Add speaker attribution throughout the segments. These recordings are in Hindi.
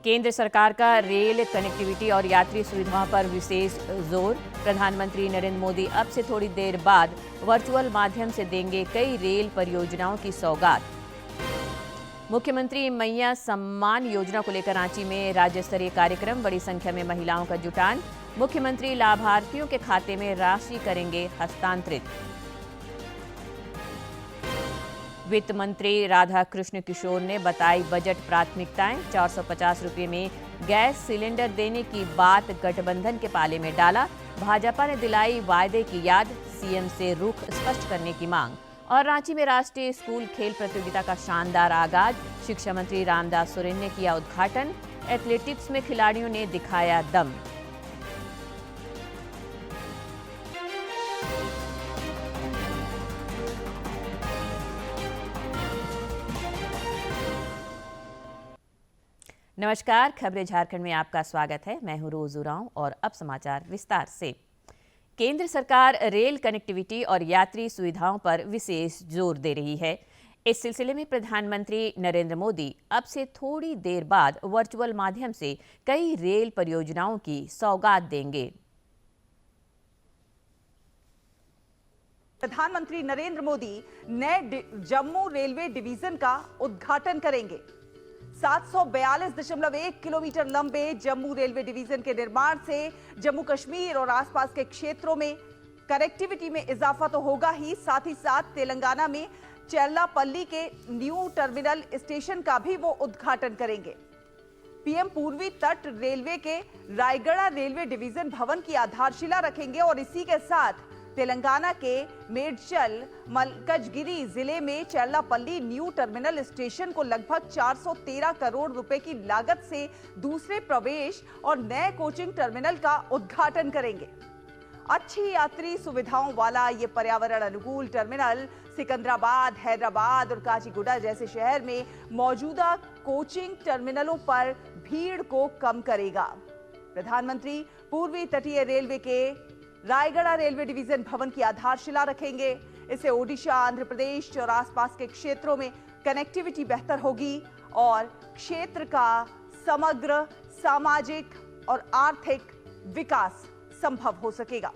Speaker 1: केंद्र सरकार का रेल कनेक्टिविटी और यात्री सुविधाओं पर विशेष जोर। प्रधानमंत्री नरेंद्र मोदी अब से थोड़ी देर बाद वर्चुअल माध्यम से देंगे कई रेल परियोजनाओं की सौगात। मुख्यमंत्री मैया सम्मान योजना को लेकर रांची में राज्य स्तरीय कार्यक्रम, बड़ी संख्या में महिलाओं का जुटान। मुख्यमंत्री लाभार्थियों के खाते में राशि करेंगे हस्तांतरित। वित्त मंत्री राधाकृष्ण किशोर ने बताई बजट प्राथमिकताएं। 450 रुपये में गैस सिलेंडर देने की बात गठबंधन के पाले में डाला। भाजपा ने दिलाई वायदे की याद, सीएम से रुख स्पष्ट करने की मांग। और रांची में राष्ट्रीय स्कूल खेल प्रतियोगिता का शानदार आगाज, शिक्षा मंत्री रामदास सोरेन ने किया उद्घाटन। एथलेटिक्स में खिलाड़ियों ने दिखाया दम। नमस्कार, खबरें झारखंड में आपका स्वागत है। मैं हूं रोज उरांव और अब समाचार विस्तार से। केंद्र सरकार रेल कनेक्टिविटी और यात्री सुविधाओं पर विशेष जोर दे रही है। इस सिलसिले में प्रधानमंत्री नरेंद्र मोदी अब से थोड़ी देर बाद वर्चुअल माध्यम से कई रेल परियोजनाओं की सौगात देंगे।
Speaker 2: प्रधानमंत्री नरेंद्र मोदी नए जम्मू रेलवे डिवीजन का उद्घाटन करेंगे। 742.1 किलोमीटर लंबे जम्मू रेलवे डिवीजन के निर्माण से जम्मू कश्मीर और आसपास के क्षेत्रों में कनेक्टिविटी में इजाफा तो होगा ही, साथ ही साथ तेलंगाना में चेरलापल्ली के न्यू टर्मिनल स्टेशन का भी वो उद्घाटन करेंगे। पीएम पूर्वी तट रेलवे के रायगढ़ रेलवे डिवीजन भवन की आधारशिला रखेंगे और इसी के साथ तेलंगाना के मेडचल मलकजगिरी जिले में चेरलापल्ली न्यू टर्मिनल स्टेशन को लगभग 413 करोड़ रुपए की लागत से दूसरे प्रवेश और नए कोचिंग टर्मिनल का उद्घाटन करेंगे। अच्छी यात्री सुविधाओं वाला ये पर्यावरण अनुकूल टर्मिनल सिकंदराबाद, हैदराबाद और काचीगुडा जैसे शहर में मौजूदा कोचिंग टर्मिनलों पर भीड़ को कम करेगा। प्रधानमंत्री पूर्वी तटीय रेलवे के रायगढ़ रेलवे डिवीजन भवन की आधारशिला रखेंगे। इससे ओडिशा, आंध्र प्रदेश और आसपास के क्षेत्रों में कनेक्टिविटी बेहतर होगी और क्षेत्र का समग्र सामाजिक और आर्थिक विकास संभव हो सकेगा।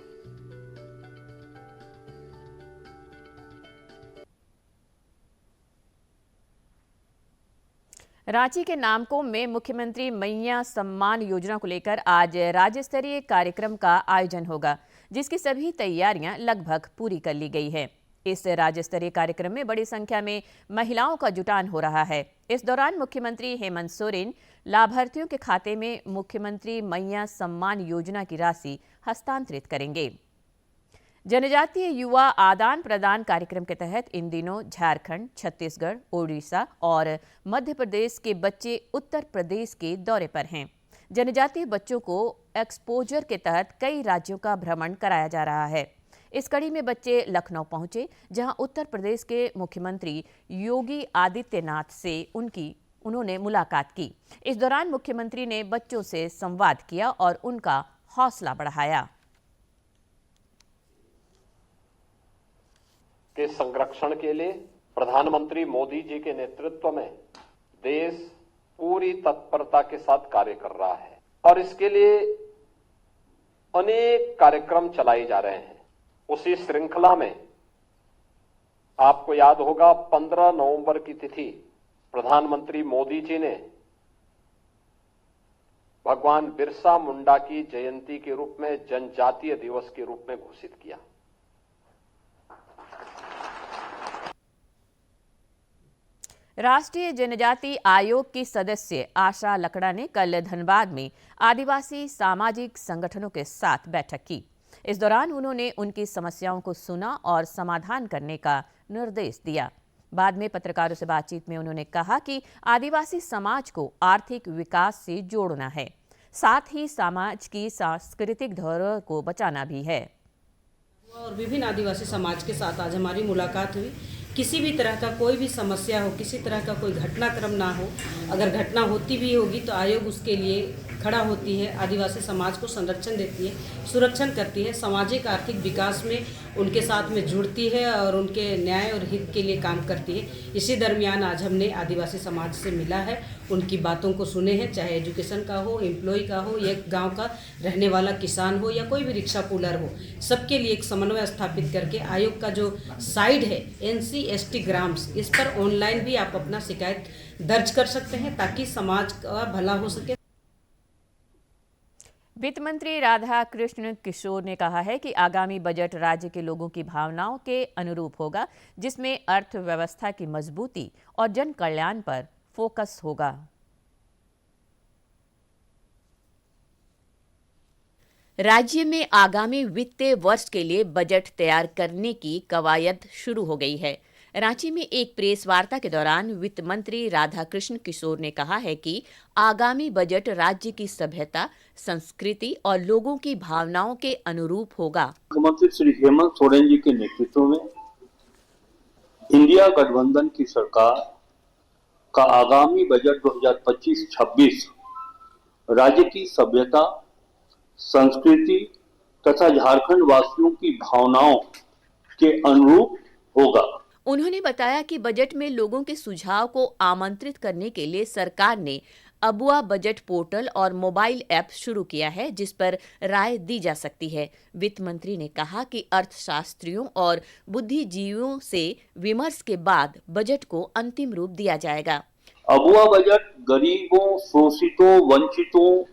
Speaker 1: रांची के नामकोम में मुख्यमंत्री मैया सम्मान योजना को लेकर आज राज्य स्तरीय कार्यक्रम का आयोजन होगा, जिसकी सभी तैयारियां लगभग पूरी कर ली गई है। इस राज्य स्तरीय कार्यक्रम में बड़ी संख्या में महिलाओं का जुटान हो रहा है। इस दौरान मुख्यमंत्री हेमंत सोरेन लाभार्थियों के खाते में मुख्यमंत्री मैया सम्मान योजना की राशि हस्तांतरित करेंगे। जनजातीय युवा आदान प्रदान कार्यक्रम के तहत इन दिनों झारखंड, छत्तीसगढ़, ओडिशा और मध्य प्रदेश के बच्चे उत्तर प्रदेश के दौरे पर हैं। जनजातीय बच्चों को एक्सपोजर के तहत कई राज्यों का भ्रमण कराया जा रहा है। इस कड़ी में बच्चे लखनऊ पहुंचे, जहां उत्तर प्रदेश के मुख्यमंत्री योगी आदित्यनाथ से उन्होंने मुलाकात की। इस दौरान मुख्यमंत्री ने बच्चों से संवाद किया और उनका हौसला बढ़ाया।
Speaker 3: के संरक्षण के लिए प्रधानमंत्री मोदी जी के नेतृत्व में देश पूरी तत्परता के साथ कार्य कर रहा है और इसके लिए अनेक कार्यक्रम चलाए जा रहे हैं। उसी श्रृंखला में आपको याद होगा 15 नवंबर की तिथि प्रधानमंत्री मोदी जी ने भगवान बिरसा मुंडा की जयंती के रूप में जनजातीय दिवस के रूप में घोषित किया।
Speaker 1: राष्ट्रीय जनजाति आयोग की सदस्य आशा लकड़ा ने कल धनबाद में आदिवासी सामाजिक संगठनों के साथ बैठक की। इस दौरान उन्होंने उनकी समस्याओं को सुना और समाधान करने का निर्देश दिया। बाद में पत्रकारों से बातचीत में उन्होंने कहा कि आदिवासी समाज को आर्थिक विकास से जोड़ना है, साथ ही समाज की सांस्कृतिक धरोहर को बचाना भी है।
Speaker 4: और विभिन्न आदिवासी समाज के साथ आज हमारी मुलाकात हुई। किसी भी तरह का कोई भी समस्या हो, किसी तरह का कोई घटनाक्रम ना हो, अगर घटना होती भी होगी तो आयोग उसके लिए खड़ा होती है, आदिवासी समाज को संरक्षण देती है, सुरक्षण करती है, सामाजिक आर्थिक विकास में उनके साथ में जुड़ती है और उनके न्याय और हित के लिए काम करती है। इसी दरमियान आज हमने आदिवासी समाज से मिला है, उनकी बातों को सुने हैं, चाहे एजुकेशन का हो, एम्प्लॉय का हो, या गांव का रहने वाला किसान हो या कोई भी रिक्शा पुलर हो, सबके लिए एक समन्वय स्थापित करके आयोग का जो साइट है NCST ग्राम्स, इस पर ऑनलाइन भी आप अपना शिकायत दर्ज कर सकते हैं ताकि समाज का भला हो सके।
Speaker 1: वित्त मंत्री राधा कृष्ण किशोर ने कहा है कि आगामी बजट राज्य के लोगों की भावनाओं के अनुरूप होगा, जिसमें अर्थव्यवस्था की मजबूती और जन कल्याण पर फोकस होगा। राज्य में आगामी वित्तीय वर्ष के लिए बजट तैयार करने की कवायद शुरू हो गई है। रांची में एक प्रेस वार्ता के दौरान वित्त मंत्री राधाकृष्ण किशोर ने कहा है कि आगामी बजट राज्य की सभ्यता, संस्कृति और लोगों की भावनाओं के अनुरूप होगा।
Speaker 5: मुख्यमंत्री श्री हेमंत सोरेन जी के नेतृत्व में इंडिया गठबंधन की सरकार का आगामी बजट 2025-26 राज्य की सभ्यता, संस्कृति तथा झारखंड वासियों की भावनाओं के अनुरूप होगा।
Speaker 1: उन्होंने बताया कि बजट में लोगों के सुझाव को आमंत्रित करने के लिए सरकार ने अबुआ बजट पोर्टल और मोबाइल ऐप शुरू किया है, जिस पर राय दी जा सकती है। वित्त मंत्री ने कहा कि अर्थशास्त्रियों और बुद्धिजीवियों से विमर्श के बाद बजट को अंतिम रूप दिया जाएगा।
Speaker 5: अबुआ बजट गरीबों, शोषितों, वंचितों,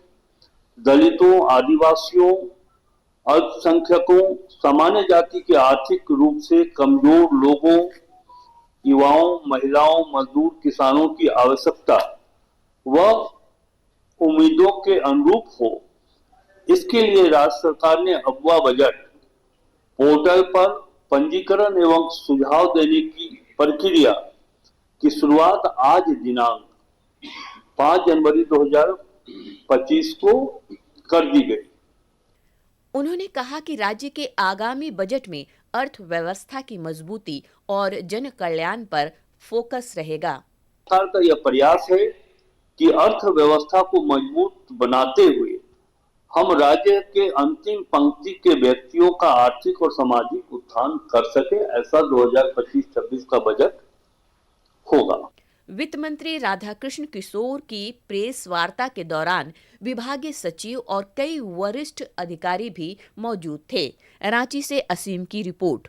Speaker 5: दलितों, आदिवासियों, अल्पसंख्यकों, सामान्य जाति के आर्थिक रूप से कमजोर लोगों, युवाओं, महिलाओं, मजदूर, किसानों की आवश्यकता व उम्मीदों के अनुरूप हो। इसके लिए राज्य सरकार ने अबुआ बजट पोर्टल पर पंजीकरण एवं सुझाव देने की प्रक्रिया की शुरुआत आज दिनांक 5 जनवरी 2025 को कर दी गई।
Speaker 1: उन्होंने कहा कि राज्य के आगामी बजट में अर्थव्यवस्था की मजबूती और जन कल्याण पर फोकस रहेगा।
Speaker 5: सरकार का यह प्रयास है कि अर्थव्यवस्था को मजबूत बनाते हुए हम राज्य के अंतिम पंक्ति के व्यक्तियों का आर्थिक और सामाजिक उत्थान कर सके। ऐसा 2025-26 का बजट होगा।
Speaker 1: वित्त मंत्री राधाकृष्ण किशोर की प्रेस वार्ता के दौरान विभागीय सचिव और कई वरिष्ठ अधिकारी भी मौजूद थे। रांची से असीम की रिपोर्ट।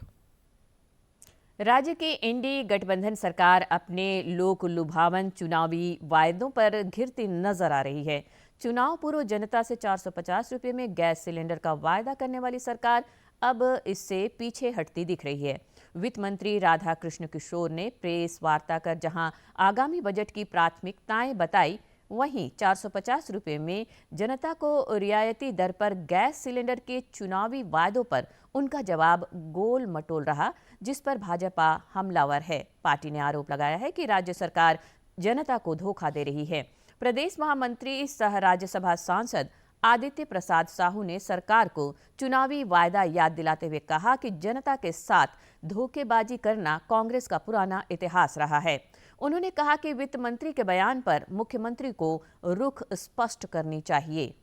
Speaker 1: राज्य के एनडीए गठबंधन सरकार अपने लोक लुभावन चुनावी वायदों पर घिरती नजर आ रही है। चुनाव पूर्व जनता से 450 रुपये में गैस सिलेंडर का वायदा करने वाली सरकार अब इससे पीछे हटती दिख रही है। वित्त मंत्री राधाकृष्ण किशोर ने प्रेस वार्ता कर जहां आगामी बजट की प्राथमिकताएं बताई, वहीं 450 रुपये में जनता को रियायती दर पर गैस सिलेंडर के चुनावी वायदों पर उनका जवाब गोल मटोल रहा, जिस पर भाजपा हमलावर है। पार्टी ने आरोप लगाया है कि राज्य सरकार जनता को धोखा दे रही है। प्रदेश महामंत्री सह राज्यसभा सांसद आदित्य प्रसाद साहू ने सरकार को चुनावी वायदा याद दिलाते हुए कहा कि जनता के साथ धोखेबाजी करना कांग्रेस का पुराना इतिहास रहा है। उन्होंने कहा कि वित्त मंत्री के बयान पर मुख्यमंत्री को रुख स्पष्ट करनी चाहिए।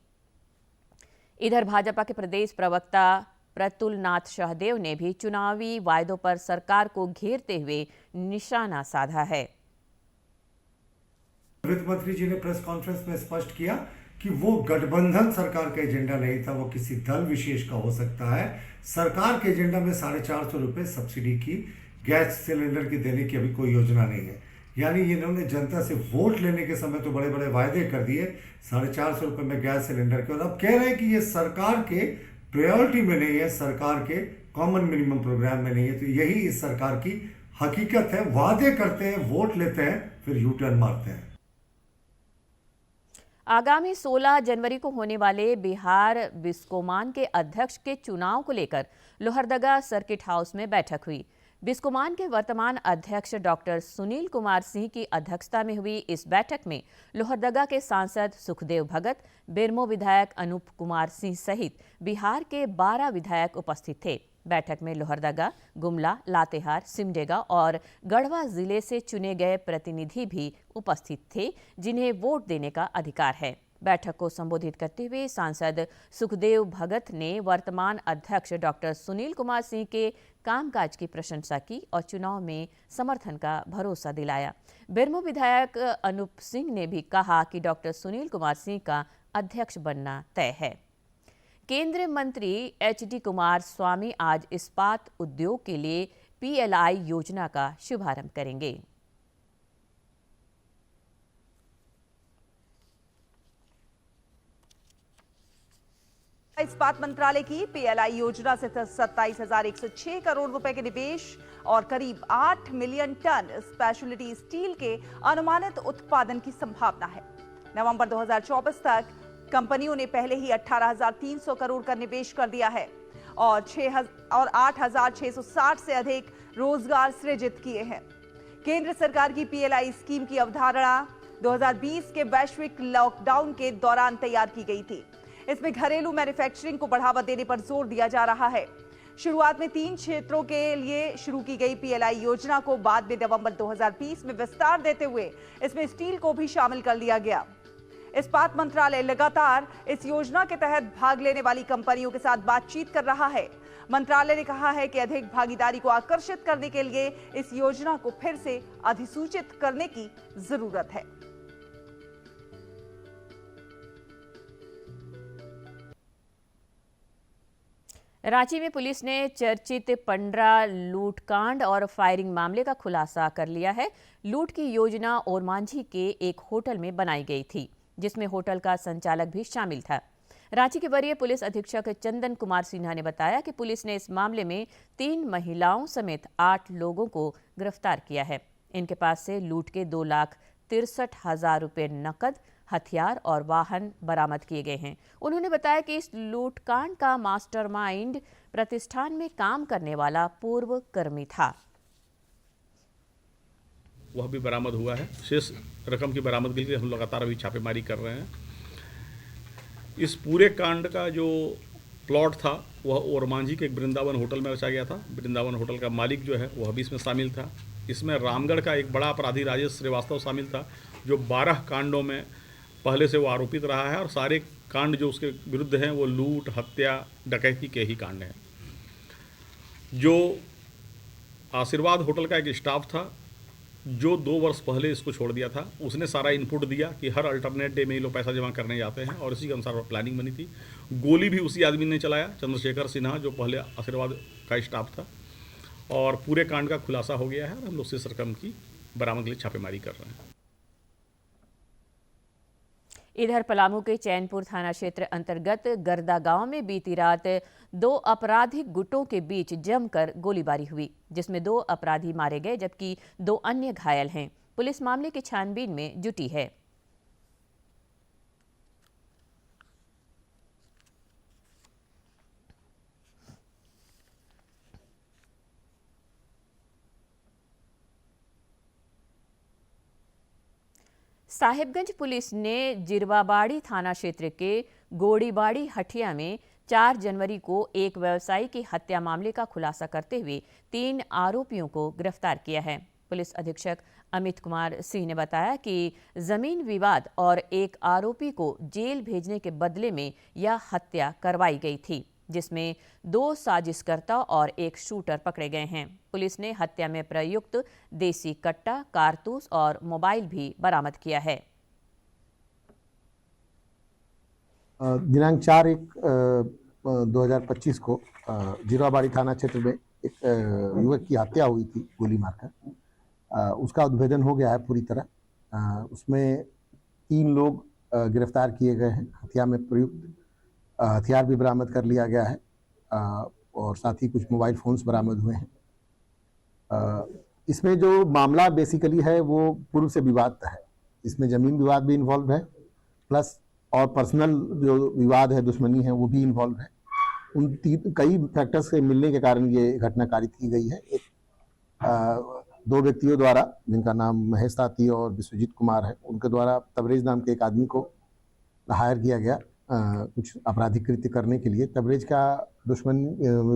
Speaker 1: इधर भाजपा के प्रदेश प्रवक्ता प्रतुल नाथ शाहदेव ने भी चुनावी वायदों पर सरकार को घेरते हुए निशाना साधा है।
Speaker 6: वित्त मंत्री जी ने प्रेस कॉन्फ्रेंस में स्पष्ट किया कि वो गठबंधन सरकार का एजेंडा नहीं था, वो किसी दल विशेष का हो सकता है। सरकार के एजेंडा में 450 रुपये सब्सिडी की गैस सिलेंडर की देने की अभी कोई योजना नहीं है। यानी इन्होंने जनता से वोट लेने के समय तो बड़े बड़े वायदे कर दिए 450 रुपये में गैस सिलेंडर के, और अब कह रहे हैं कि ये सरकार के प्रायोरिटी में नहीं है, सरकार के कॉमन मिनिमम प्रोग्राम में नहीं है। तो यही इस सरकार की हकीकत है। वादे करते हैं, वोट लेते हैं, फिर यू टर्न मारते हैं।
Speaker 1: आगामी 16 जनवरी को होने वाले बिहार बिस्कोमान के अध्यक्ष के चुनाव को लेकर लोहरदगा सर्किट हाउस में बैठक हुई। बिस्कोमान के वर्तमान अध्यक्ष डॉक्टर सुनील कुमार सिंह की अध्यक्षता में हुई इस बैठक में लोहरदगा के सांसद सुखदेव भगत, बेरमो विधायक अनूप कुमार सिंह सहित बिहार के 12 विधायक उपस्थित थे। बैठक में लोहरदगा, गुमला, लातेहार, सिमडेगा और गढ़वा जिले से चुने गए प्रतिनिधि भी उपस्थित थे, जिन्हें वोट देने का अधिकार है। बैठक को संबोधित करते हुए सांसद सुखदेव भगत ने वर्तमान अध्यक्ष डॉक्टर सुनील कुमार सिंह के कामकाज की प्रशंसा की और चुनाव में समर्थन का भरोसा दिलाया। बेरमो विधायक अनूप सिंह ने भी कहा कि डॉक्टर सुनील कुमार सिंह का अध्यक्ष बनना तय है। केंद्रीय मंत्री HD कुमार स्वामी आज इस्पात उद्योग के लिए PLI योजना का शुभारंभ करेंगे।
Speaker 2: इस्पात मंत्रालय की PLI योजना से 27,106 करोड़ रुपए के निवेश और करीब 8 मिलियन टन स्पेशलिटी स्टील के अनुमानित उत्पादन की संभावना है। नवंबर 2024 तक कंपनियों ने पहले ही 18,300 करोड़ का निवेश कर दिया है और 8,660 से अधिक रोजगार सृजित किए हैं। केंद्र सरकार की PLI स्कीम की अवधारणा 2020 के वैश्विक लॉकडाउन के दौरान तैयार की गई थी। इसमें घरेलू मैन्युफैक्चरिंग को बढ़ावा देने पर जोर दिया जा रहा है। शुरुआत में 3 क्षेत्रों के लिए शुरू की गई PLI योजना को बाद में नवंबर 2020 में विस्तार देते हुए इसमें स्टील को भी शामिल कर लिया गया। इस्पात मंत्रालय लगातार इस योजना के तहत भाग लेने वाली कंपनियों के साथ बातचीत कर रहा है। मंत्रालय ने कहा है कि अधिक भागीदारी को आकर्षित करने के लिए इस योजना को फिर से अधिसूचित करने की जरूरत है।
Speaker 1: रांची में पुलिस ने चर्चित पंडरा लूटकांड और फायरिंग मामले का खुलासा कर लिया है। लूट की योजना ओरमांझी के एक होटल में बनाई गई थी, जिसमें होटल का संचालक भी शामिल था। रांची के वरीय पुलिस अधीक्षक चंदन कुमार सिन्हा ने बताया कि पुलिस ने इस मामले में 3 महिलाओं समेत 8 लोगों को गिरफ्तार किया है। इनके पास से लूट के 2,63,000 रुपये नकद, हथियार और वाहन बरामद किए गए हैं। उन्होंने बताया कि इस लूटकांड का मास्टरमाइंड प्रतिष्ठान में काम करने वाला पूर्व कर्मी था।
Speaker 7: वह भी बरामद हुआ है। शेष रकम की बरामदगी के लिए हम लगातार अभी छापेमारी कर रहे हैं। इस पूरे कांड का जो प्लॉट था वह ओरमांझी के एक वृंदावन होटल में रचा गया था। वृंदावन होटल का मालिक जो है वह भी इसमें शामिल था। इसमें रामगढ़ का एक बड़ा अपराधी राजेश श्रीवास्तव शामिल था, जो 12 कांडों में पहले से वो आरोपित रहा है और सारे कांड जो उसके विरुद्ध हैं वो लूट, हत्या, डकैती के ही कांड हैं। जो आशीर्वाद होटल का एक स्टाफ था जो 2 वर्ष पहले इसको छोड़ दिया था, उसने सारा इनपुट दिया कि हर अल्टरनेट डे में ये लोग पैसा जमा करने जाते हैं और इसी के अनुसार प्लानिंग बनी थी। गोली भी उसी आदमी ने चलाया, चंद्रशेखर सिन्हा, जो पहले आशीर्वाद का स्टाफ था। और पूरे कांड का खुलासा हो गया है और हम लोग शेष रकम की बरामद के लिए छापेमारी कर रहे हैं।
Speaker 1: इधर पलामू के चैनपुर थाना क्षेत्र अंतर्गत गर्दा गांव में बीती रात 2 आपराधिक गुटों के बीच जमकर गोलीबारी हुई, जिसमें 2 अपराधी मारे गए जबकि 2 अन्य घायल हैं। पुलिस मामले की छानबीन में जुटी है। साहिबगंज पुलिस ने जिरवाबाड़ी थाना क्षेत्र के गोड़ीबाड़ी हटिया में 4 जनवरी को एक व्यवसायी की हत्या मामले का खुलासा करते हुए 3 आरोपियों को गिरफ्तार किया है। पुलिस अधीक्षक अमित कुमार सिंह ने बताया कि जमीन विवाद और एक आरोपी को जेल भेजने के बदले में यह हत्या करवाई गई थी, जिसमें 2 साजिशकर्ता और एक शूटर पकड़े गए हैं। पुलिस ने हत्या में प्रयुक्त देसी कट्टा, कारतूस और मोबाइल भी बरामद किया है।
Speaker 8: दिनांक 4/1/2025 को जिरवाबाड़ी थाना क्षेत्र में एक युवक की हत्या हुई थी गोली मारकर। उसका उद्भेदन हो गया है पूरी तरह। उसमें 3 लोग गिरफ्तार किए गए हैं। हत्या में प्रयुक्त हथियार भी बरामद कर लिया गया है और साथ ही कुछ मोबाइल फोन्स बरामद हुए हैं। इसमें जो मामला बेसिकली है वो पूर्व से विवाद है। इसमें ज़मीन विवाद भी इन्वॉल्व है, प्लस और पर्सनल जो विवाद है, दुश्मनी है, वो भी इन्वॉल्व है। उन कई फैक्टर्स के मिलने के कारण ये घटना कारित की गई है। 2 व्यक्तियों द्वारा, जिनका नाम महेश ताती और विश्वजीत कुमार है, उनके द्वारा तबरेज नाम के एक आदमी को हायर किया गया कुछ आपराधिक कृत्य करने के लिए। तबरेज का दुश्मन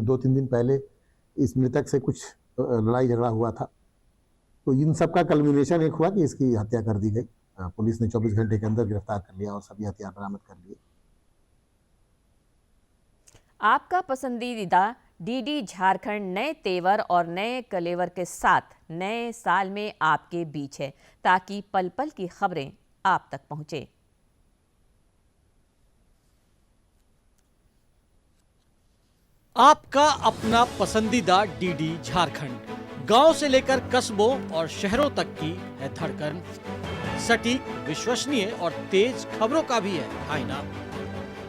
Speaker 8: 2-3 दिन पहले इस मृतक से कुछ लड़ाई झगड़ा हुआ था, तो इन सब का कल्मिनेशन एक हुआ कि इसकी हत्या कर दी गई। पुलिस ने 24 घंटे के अंदर गिरफ्तार कर लिया और सभी हथियार बरामद कर लिए।
Speaker 1: आपका पसंदीदा डीडी झारखंड नए तेवर और नए कलेवर के साथ नए साल में आपके बीच है, ताकि पल पल की खबरें आप तक पहुंचे।
Speaker 9: आपका अपना पसंदीदा डीडी झारखंड, गांव से लेकर कस्बों और शहरों तक की है धड़कन। सटीक, विश्वसनीय और तेज खबरों का भी है आईना।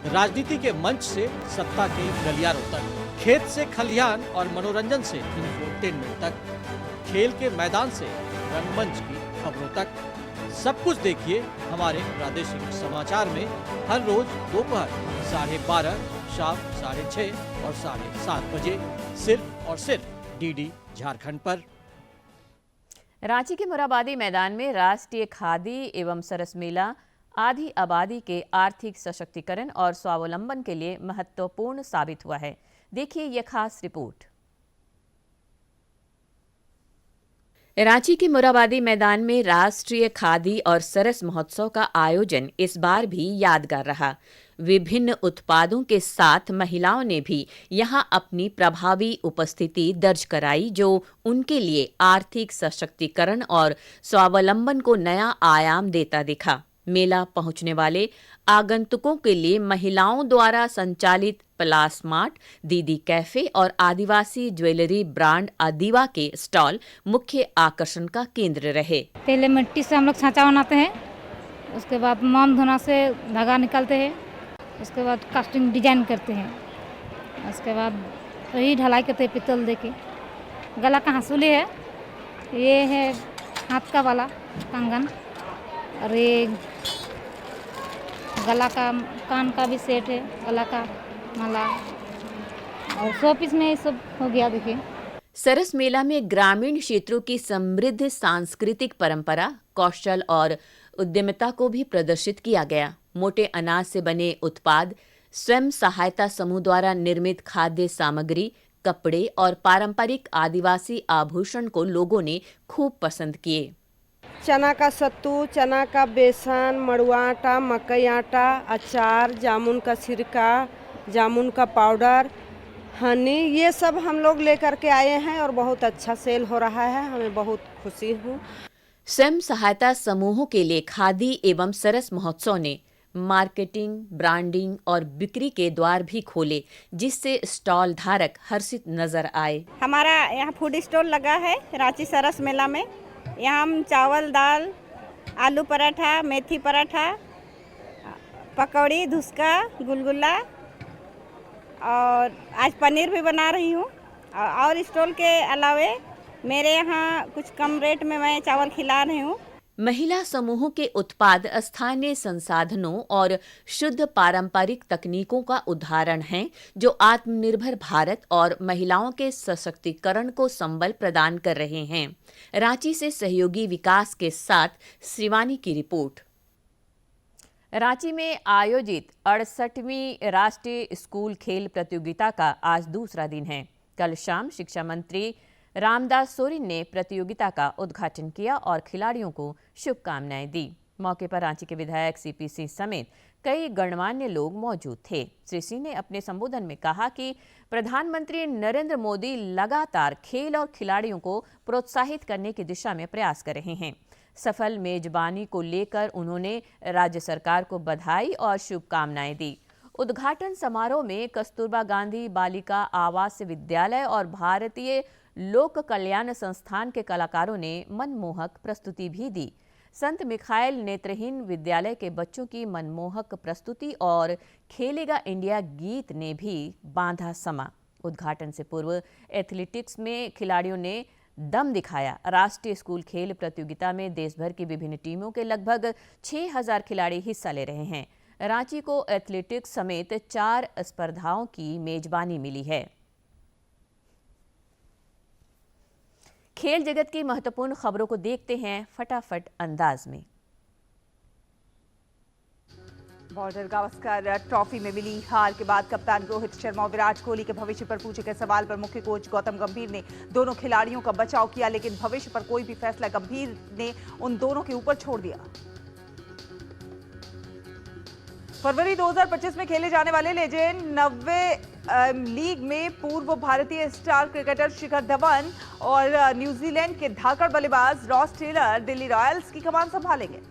Speaker 9: राजनीति के मंच से सत्ता के गलियारों तक, खेत से खलिहान और मनोरंजन से इंफोटेनमेंट तक, खेल के मैदान से रंगमंच की खबरों तक, सब कुछ देखिए हमारे प्रादेशिक समाचार में हर रोज दोपहर 12:30, शाम 6:30 और 7:30 बजे, सिर्फ और सिर्फ डीडी झारखंड पर।
Speaker 1: रांची के मोरहाबादी मैदान में राष्ट्रीय खादी एवं सरस मेला आधी आबादी के आर्थिक सशक्तिकरण और स्वावलंबन के लिए महत्वपूर्ण साबित हुआ है। देखिए यह खास रिपोर्ट। रांची के मोरहाबादी मैदान में राष्ट्रीय खादी और सरस महोत्सव का आयोजन इस बार भी यादगार रहा। विभिन्न उत्पादों के साथ महिलाओं ने भी यहां अपनी प्रभावी उपस्थिति दर्ज कराई, जो उनके लिए आर्थिक सशक्तिकरण और स्वावलंबन को नया आयाम देता दिखा। मेला पहुंचने वाले आगंतुकों के लिए महिलाओं द्वारा संचालित प्लास मार्ट, दीदी कैफे और आदिवासी ज्वेलरी ब्रांड आदिवा के स्टॉल मुख्य आकर्षण का केंद्र रहे।
Speaker 10: पहले मिट्टी से हम लोग छांचा बनाते हैं, उसके बाद मोम धोना से धागा निकालते हैं, उसके बाद कास्टिंग डिजाइन करते हैं, उसके बाद वही ढलाई करते हैं पित्तल देके। गला का हंसुली है, ये है हाथ का वाला कंगन, और ये गला का कान का भी सेट है, गला का माला, और 100 पीस में ये सब हो गया। देखिए
Speaker 1: सरस मेला में ग्रामीण क्षेत्रों की समृद्ध सांस्कृतिक परंपरा, कौशल और उद्यमिता को भी प्रदर्शित किया गया। मोटे अनाज से बने उत्पाद, स्वयं सहायता समूह द्वारा निर्मित खाद्य सामग्री, कपड़े और पारंपरिक आदिवासी आभूषण को लोगों ने खूब पसंद किए।
Speaker 11: चना का सत्तू, चना का बेसन, मड़ुआ आटा, मकई आटा, अचार, जामुन का सिरका, जामुन का पाउडर, हनी, ये सब हम लोग लेकर के आए हैं और बहुत अच्छा सेल हो रहा है। हमें बहुत खुशी हूँ।
Speaker 1: स्वयं सहायता समूहों के लिए खादी एवं सरस महोत्सव ने मार्केटिंग, ब्रांडिंग और बिक्री के द्वार भी खोले, जिससे स्टॉल धारक हर्षित नजर आए।
Speaker 12: हमारा यहाँ फूड स्टॉल लगा है रांची सरस मेला में। यहाँ हम चावल, दाल, आलू पराठा, मेथी पराठा, पकौड़ी, धुसका, गुलगुला और आज पनीर भी बना रही हूँ। और स्टॉल के अलावे मेरे यहाँ कुछ कम रेट में मैं चावल खिला रही हूँ।
Speaker 1: महिला समूहों के उत्पाद स्थानीय संसाधनों और शुद्ध पारंपरिक तकनीकों का उदाहरण हैं, जो आत्मनिर्भर भारत और महिलाओं के सशक्तिकरण को संबल प्रदान कर रहे हैं। रांची से सहयोगी विकास के साथ शिवानी की रिपोर्ट। रांची में आयोजित 68वीं राष्ट्रीय स्कूल खेल प्रतियोगिता का आज दूसरा दिन है। कल शाम शिक्षा मंत्री रामदास सोरेन ने प्रतियोगिता का उद्घाटन किया और खिलाड़ियों को शुभकामनाएं दी। मौके पर रांची के विधायक सीपी सिंह समेत कई गणमान्य लोग मौजूद थे। श्री सिंह ने अपने संबोधन में कहा कि प्रधानमंत्री नरेंद्र मोदी लगातार खेल और खिलाड़ियों को प्रोत्साहित करने की दिशा में प्रयास कर रहे हैं। सफल मेजबानी को लेकर उन्होंने राज्य सरकार को बधाई और शुभकामनाएं दी। उद्घाटन समारोह में कस्तूरबा गांधी बालिका आवासीय विद्यालय और भारतीय लोक कल्याण संस्थान के कलाकारों ने मनमोहक प्रस्तुति भी दी। संत मिखाइल नेत्रहीन विद्यालय के बच्चों की मनमोहक प्रस्तुति और खेलेगा इंडिया गीत ने भी बांधा समा। उद्घाटन से पूर्व एथलेटिक्स में खिलाड़ियों ने दम दिखाया। राष्ट्रीय स्कूल खेल प्रतियोगिता में देश भर की विभिन्न टीमों के लगभग 6000 खिलाड़ी हिस्सा ले रहे हैं। रांची को एथलेटिक्स समेत 4 स्पर्धाओं की मेजबानी मिली है। खेल जगत की महत्वपूर्ण खबरों को देखते हैं फटाफट अंदाज में।
Speaker 2: बॉर्डर गावस्कर ट्रॉफी में मिली हार के बाद कप्तान रोहित शर्मा और विराट कोहली के भविष्य पर पूछे गए सवाल पर मुख्य कोच गौतम गंभीर ने दोनों खिलाड़ियों का बचाव किया, लेकिन भविष्य पर कोई भी फैसला गंभीर ने उन दोनों के ऊपर छोड़ दिया। फरवरी 2025 में खेले जाने वाले लेजेंड 90 लीग में पूर्व भारतीय स्टार क्रिकेटर शिखर धवन और न्यूजीलैंड के धाकड़ बल्लेबाज रॉस टेलर दिल्ली रॉयल्स की कमान संभालेंगे।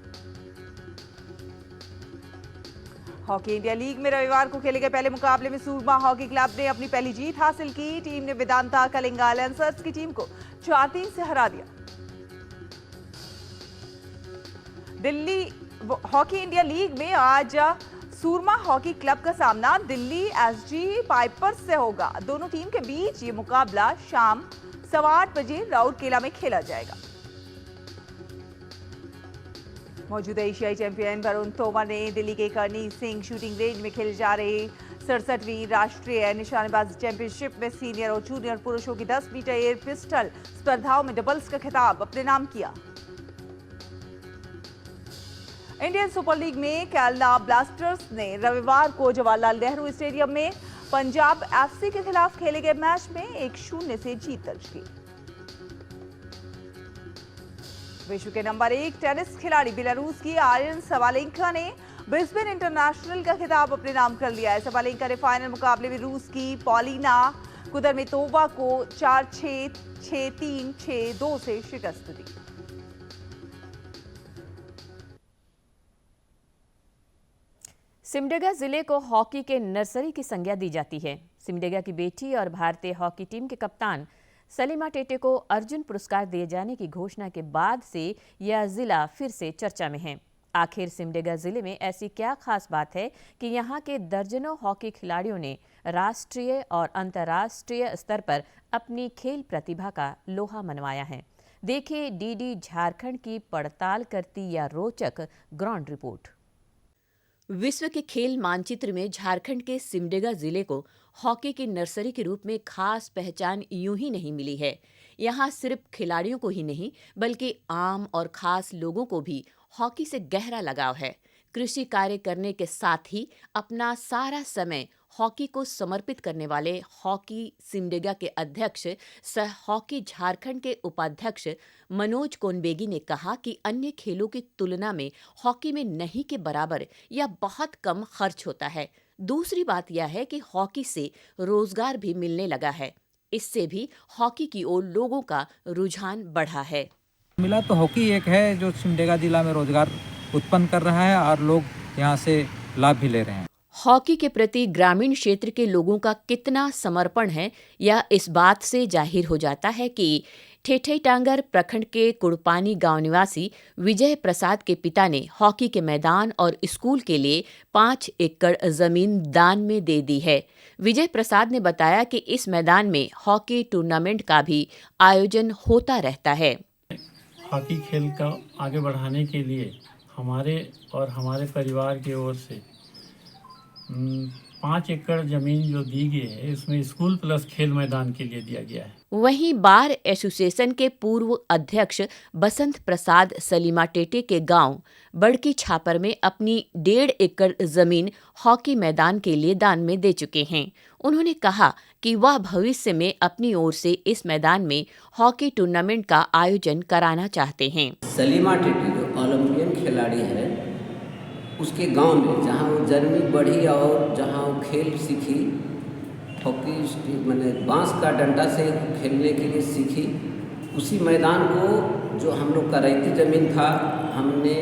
Speaker 2: हॉकी इंडिया लीग में रविवार को खेले गए पहले मुकाबले में सूरमा हॉकी क्लब ने अपनी पहली जीत हासिल की। टीम ने वेदांता कलिंगा लैंसर्स की टीम को 4-3 से हरा दिया। दिल्ली हॉकी इंडिया लीग में आज सूरमा हॉकी क्लब का सामना दिल्ली एसजी पाइपर्स से होगा। दोनों टीम के बीच ये मुकाबला शाम 8:15 बजे राउरकेला में खेला जाएगा। मौजूदा एशियाई चैंपियन वरुण तोमर ने दिल्ली के करनी सिंह शूटिंग रेंज में खेले जा रहे 67वीं राष्ट्रीय निशानेबाजी चैंपियनशिप में सीनियर और जूनियर पुरुषों की 10 मीटर एयर पिस्टल स्पर्धाओं में डबल्स का खिताब अपने नाम किया। इंडियन सुपर लीग में केरला ब्लास्टर्स ने रविवार को जवाहरलाल नेहरू स्टेडियम में पंजाब एफसी के खिलाफ खेले गए मैच में 1-0 से जीत दर्ज की। विश्व के नंबर 1 टेनिस खिलाड़ी बेलारूस की आर्यन सबालेंका ने ब्रिस्बेन इंटरनेशनल का खिताब अपने नाम कर लिया है। सबालेंका ने फाइनल मुकाबले में रूस की पॉलिना कुदरमेतोवा को 4-6, 6-3, 6-2 से शिकस्त दी।
Speaker 1: सिमडेगा जिले को हॉकी के नर्सरी की संज्ञा दी जाती है। सिमडेगा की बेटी और भारतीय हॉकी टीम के कप्तान सलीमा टेटे को अर्जुन पुरस्कार दिए जाने की घोषणा के बाद से यह जिला फिर से चर्चा में है। आखिर सिमडेगा जिले में ऐसी क्या खास बात है कि यहाँ के दर्जनों हॉकी खिलाड़ियों ने राष्ट्रीय और अंतर्राष्ट्रीय स्तर पर अपनी खेल प्रतिभा का लोहा मनवाया है। देखिए डीडी झारखंड की पड़ताल करती यह रोचक ग्राउंड रिपोर्ट। विश्व के खेल मानचित्र में झारखंड के सिमडेगा जिले को हॉकी की नर्सरी के रूप में खास पहचान यूं ही नहीं मिली है। यहाँ सिर्फ खिलाड़ियों को ही नहीं बल्कि आम और खास लोगों को भी हॉकी से गहरा लगाव है। कृषि कार्य करने के साथ ही अपना सारा समय हॉकी को समर्पित करने वाले हॉकी सिमडेगा के अध्यक्ष सह हॉकी झारखंड के उपाध्यक्ष मनोज कोनबेगी ने कहा कि अन्य खेलों की तुलना में हॉकी में नहीं के बराबर या बहुत कम खर्च होता है। दूसरी बात यह है कि हॉकी से रोजगार भी मिलने लगा है। इससे भी हॉकी की ओर लोगों का रुझान बढ़ा है।
Speaker 13: मिला तो हॉकी एक है जो सिमडेगा जिला में रोजगार उत्पन्न कर रहा है और लोग यहाँ से लाभ भी ले रहे हैं।
Speaker 1: हॉकी के प्रति ग्रामीण क्षेत्र के लोगों का कितना समर्पण है यह इस बात से जाहिर हो जाता है कि ठेठईटांगर प्रखंड के कुड़पानी गांव निवासी विजय प्रसाद के पिता ने हॉकी के मैदान और स्कूल के लिए 5 एकड़ जमीन दान में दे दी है। विजय प्रसाद ने बताया कि इस मैदान में हॉकी टूर्नामेंट का भी आयोजन होता रहता है।
Speaker 14: हॉकी खेल का आगे बढ़ाने के लिए हमारे और हमारे परिवार की ओर से 5 एकड़ जमीन जो दी गई है इसमें स्कूल प्लस खेल मैदान के लिए दिया गया है।
Speaker 1: वहीं बार एसोसिएशन के पूर्व अध्यक्ष बसंत प्रसाद सलीमा टेटे के गांव बड़की छापर में अपनी 1.5 एकड़ जमीन हॉकी मैदान के लिए दान में दे चुके हैं। उन्होंने कहा कि वह भविष्य में अपनी ओर से इस मैदान में हॉकी टूर्नामेंट का आयोजन कराना चाहते हैं।
Speaker 15: सलीमा टेटे जो ओलंपियन खिलाड़ी है उसके गांव में जहां वो जन्मी बढ़ी और जहां वो खेल सीखी, हॉकी मैंने बांस का डंडा से खेलने के लिए सीखी, उसी मैदान को जो हम लोग का रैयती ज़मीन था हमने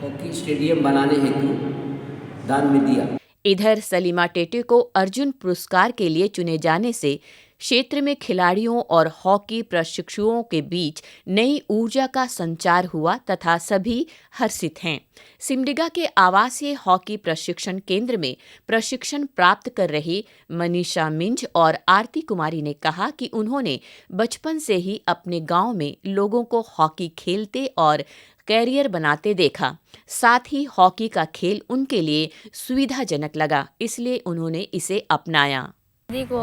Speaker 15: हॉकी स्टेडियम बनाने हेतु दान में दिया।
Speaker 1: इधर सलीमा टेटे को अर्जुन पुरस्कार के लिए चुने जाने से क्षेत्र में खिलाड़ियों और हॉकी प्रशिक्षुओं के बीच नई ऊर्जा का संचार हुआ तथा सभी हर्षित हैं। सिमडेगा के आवासीय हॉकी प्रशिक्षण केंद्र में प्रशिक्षण प्राप्त कर रही मनीषा मिंज और आरती कुमारी ने कहा कि उन्होंने बचपन से ही अपने गांव में लोगों को हॉकी खेलते और कैरियर बनाते देखा। साथ ही हॉकी का खेल उनके लिए सुविधाजनक लगा, इसलिए उन्होंने इसे अपनाया।
Speaker 16: दीदी को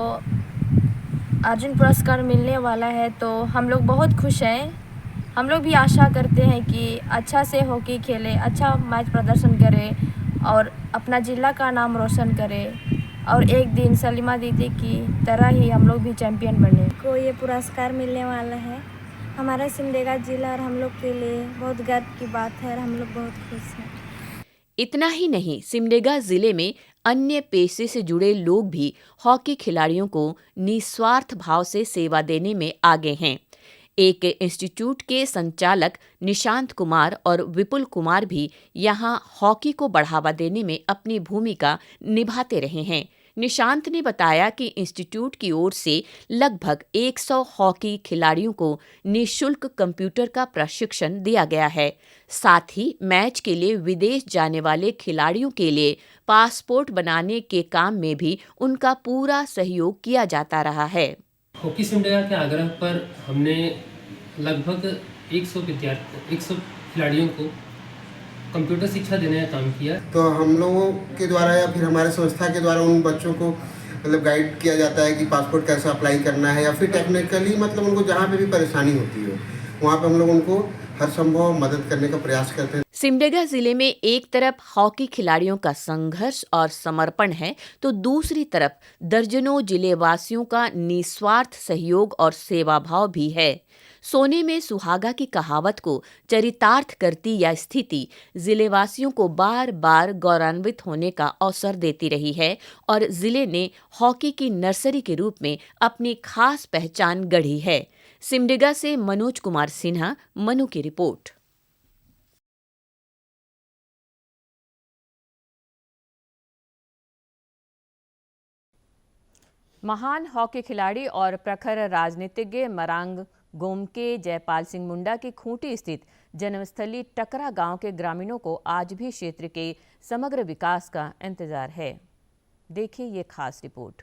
Speaker 16: अर्जुन पुरस्कार मिलने वाला है तो हम लोग बहुत खुश हैं। हम लोग भी आशा करते हैं कि अच्छा से हॉकी खेले, अच्छा मैच प्रदर्शन करे और अपना ज़िला का नाम रोशन करें और एक दिन सलीमा दीदी की तरह ही हम लोग भी चैम्पियन बने।
Speaker 17: को ये पुरस्कार मिलने वाला है हमारा सिमडेगा जिला और हम लोग के लिए बहुत गर्व की बात है और हम लोग बहुत खुश हैं।
Speaker 1: इतना ही नहीं, सिमडेगा जिले में अन्य पेशे से जुड़े लोग भी हॉकी खिलाड़ियों को निस्वार्थ भाव से सेवा देने में आगे हैं। एक इंस्टीट्यूट के संचालक निशांत कुमार और विपुल कुमार भी यहां हॉकी को बढ़ावा देने में अपनी भूमिका निभाते रहे हैं। निशांत ने बताया कि इंस्टीट्यूट की ओर से लगभग 100 हॉकी खिलाड़ियों को निःशुल्क कंप्यूटर का प्रशिक्षण दिया गया है। साथ ही मैच के लिए विदेश जाने वाले खिलाड़ियों के लिए पासपोर्ट बनाने के काम में भी उनका पूरा सहयोग किया जाता रहा है।
Speaker 18: हॉकी सिमडेगा के आग्रह पर हमने लगभग 100 खिलाड़ियों को कंप्यूटर शिक्षा देने का काम किया।
Speaker 19: तो हम लोगों के द्वारा या फिर हमारे संस्था के द्वारा उन बच्चों को मतलब गाइड किया जाता है कि पासपोर्ट कैसे अप्लाई करना है या फिर टेक्निकली मतलब उनको जहाँ पे भी परेशानी होती है वहाँ पे हम लोग उनको हर संभव मदद करने का प्रयास करते हैं।
Speaker 1: सिमडेगा जिले में एक तरफ हॉकी खिलाड़ियों का संघर्ष और समर्पण है तो दूसरी तरफ दर्जनों जिलेवासियों का निस्वार्थ सहयोग और सेवाभाव भी है। सोने में सुहागा की कहावत को चरितार्थ करती यह स्थिति जिलेवासियों को बार बार गौरवान्वित होने का अवसर देती रही है और जिले ने हॉकी की नर्सरी के रूप में अपनी खास पहचान गढ़ी है। सिमडेगा से मनोज कुमार सिन्हा, मनु की रिपोर्ट। महान हॉकी खिलाड़ी और प्रखर राजनीतिज्ञ मरांग गोमके जयपाल सिंह मुंडा की खूंटी स्थित जन्मस्थली टकरा गांव के ग्रामीणों को आज भी क्षेत्र के समग्र विकास का इंतजार है। देखिए ये खास रिपोर्ट।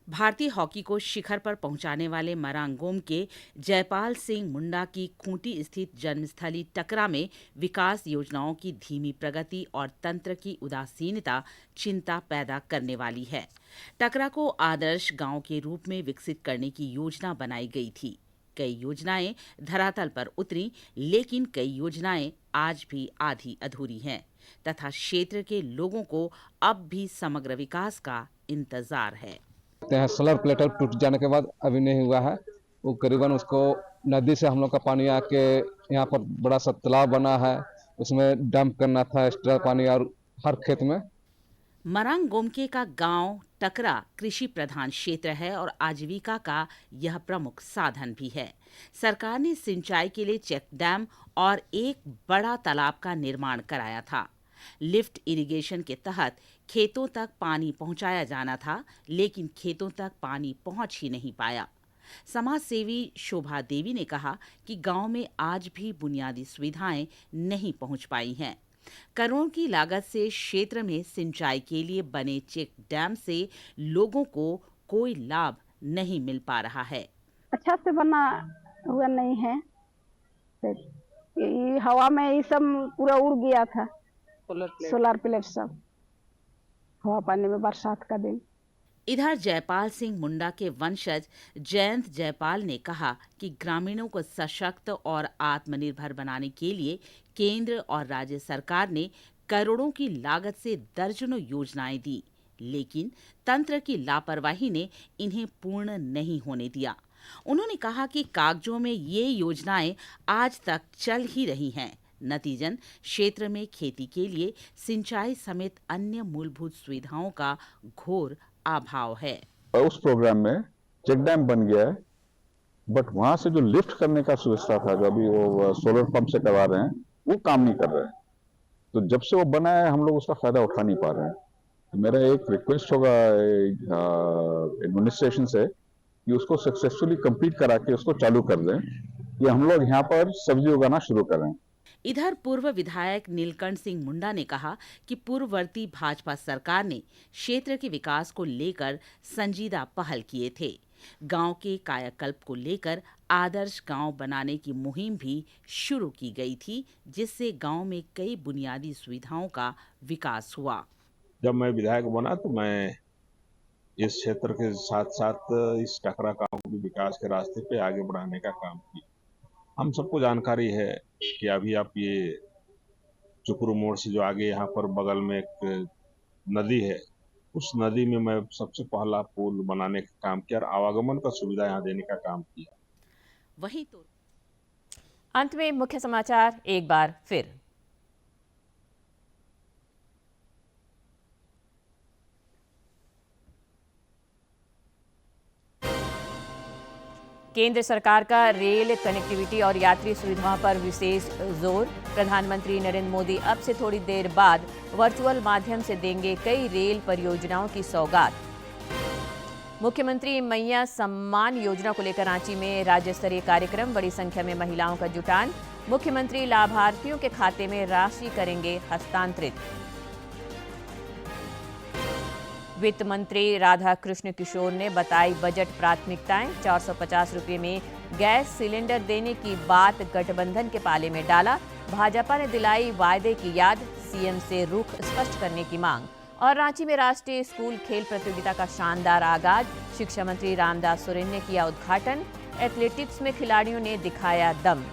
Speaker 20: भारतीय हॉकी को शिखर पर पहुंचाने वाले मरांगोम के जयपाल सिंह मुंडा की खूंटी स्थित जन्मस्थली टकरा में विकास योजनाओं की धीमी प्रगति और तंत्र की उदासीनता चिंता पैदा करने वाली है। टकरा को आदर्श गांव के रूप में विकसित करने की योजना बनाई गई थी। कई योजनाएं धरातल पर उतरी, लेकिन कई योजनाएं आज भी आधी अधूरी हैं तथा क्षेत्र के लोगों को अब भी समग्र विकास का इंतजार है।
Speaker 21: सोलर प्लेटर टूट जाने के बाद अभी नहीं हुआ है। वो करीबन उसको नदी से हम लोग का पानी आके यहाँ पर बड़ा सा तालाब बना है, उसमें डंप करना था एक्स्ट्रा पानी और हर खेत में।
Speaker 20: मरांग गोमके का गांव टकरा कृषि प्रधान क्षेत्र है और आजीविका का यह प्रमुख साधन भी है। सरकार ने सिंचाई के लिए चेक डैम और एक बड़ा तालाब का निर्माण कराया था। लिफ्ट इरिगेशन के तहत खेतों तक पानी पहुंचाया जाना था, लेकिन खेतों तक पानी पहुंच ही नहीं पाया। समाज सेवी शोभा देवी ने कहा कि गांव में आज भी बुनियादी सुविधाएं नहीं पहुंच पाई हैं। करोड़ों की लागत से क्षेत्र में सिंचाई के लिए बने चेक डैम से लोगों को कोई लाभ नहीं मिल पा रहा है।
Speaker 22: अच्छा से बना हुआ नहीं है, हवा में ये सब पूरा उड़ गया था। सोलर प्लेट सब हवा पानी में बरसात का दिन।
Speaker 20: इधर जयपाल सिंह मुंडा के वंशज जयंत जयपाल ने कहा कि ग्रामीणों को सशक्त और आत्मनिर्भर बनाने के लिए केंद्र और राज्य सरकार ने करोड़ों की लागत से दर्जनों योजनाएं दी, लेकिन तंत्र की लापरवाही ने इन्हें पूर्ण नहीं होने दिया। उन्होंने कहा कि कागजों में ये योजनाएं आज तक चल ही रही हैं। नतीजन क्षेत्र में खेती के लिए सिंचाई समेत अन्य मूलभूत सुविधाओं का घोर अभाव है।
Speaker 23: उस प्रोग्राम में चेक डैम बन गया है, बट वहां से जो लिफ्ट करने का व्यवस्था था, जो अभी वो सोलर पंप से करवा रहे हैं, वो काम नहीं कर रहे हैं। तो जब से वो बना है हम लोग उसका फायदा उठा नहीं पा रहे हैं। तो मेरा एक रिक्वेस्ट होगा एडमिनिस्ट्रेशन से कि उसको सक्सेसफुली कंप्लीट करा के उसको चालू कर दें कि हम लोग यहाँ पर सब्जी उगाना शुरू करें।
Speaker 20: इधर पूर्व विधायक नीलकंठ सिंह मुंडा ने कहा कि पूर्ववर्ती भाजपा सरकार ने क्षेत्र के विकास को लेकर संजीदा पहल किए थे। गांव के कायाकल्प को लेकर आदर्श गांव बनाने की मुहिम भी शुरू की गई थी, जिससे गांव में कई बुनियादी सुविधाओं का विकास हुआ।
Speaker 23: जब मैं विधायक बना तो मैं इस क्षेत्र के साथ साथ इस टकरा गांव के विकास के रास्ते पे आगे बढ़ाने का काम किया।
Speaker 3: हम सबको जानकारी है कि अभी आप ये चुकरू मोड़ से जो आगे यहाँ पर बगल में एक नदी है, उस नदी में मैं सबसे पहला पुल बनाने का काम किया और आवागमन का सुविधा यहाँ देने का काम किया।
Speaker 20: वहीं तो
Speaker 1: अंत में मुख्य समाचार एक बार फिर। केंद्र सरकार का रेल कनेक्टिविटी और यात्री सुविधाओं पर विशेष जोर। प्रधानमंत्री नरेंद्र मोदी अब से थोड़ी देर बाद वर्चुअल माध्यम से देंगे कई रेल परियोजनाओं की सौगात। मुख्यमंत्री मैया सम्मान योजना को लेकर रांची में राज्य स्तरीय कार्यक्रम, बड़ी संख्या में महिलाओं का जुटान। मुख्यमंत्री लाभार्थियों के खाते में राशि करेंगे हस्तांतरित। वित्त मंत्री राधा कृष्ण किशोर ने बताई बजट प्राथमिकताएं। 450 रुपये में गैस सिलेंडर देने की बात गठबंधन के पाले में डाला। भाजपा ने दिलाई वायदे की याद, सीएम से रुख स्पष्ट करने की मांग। और रांची में राष्ट्रीय स्कूल खेल प्रतियोगिता का शानदार आगाज, शिक्षा मंत्री रामदास सोरेन ने किया उद्घाटन। एथलेटिक्स में खिलाड़ियों ने दिखाया दम।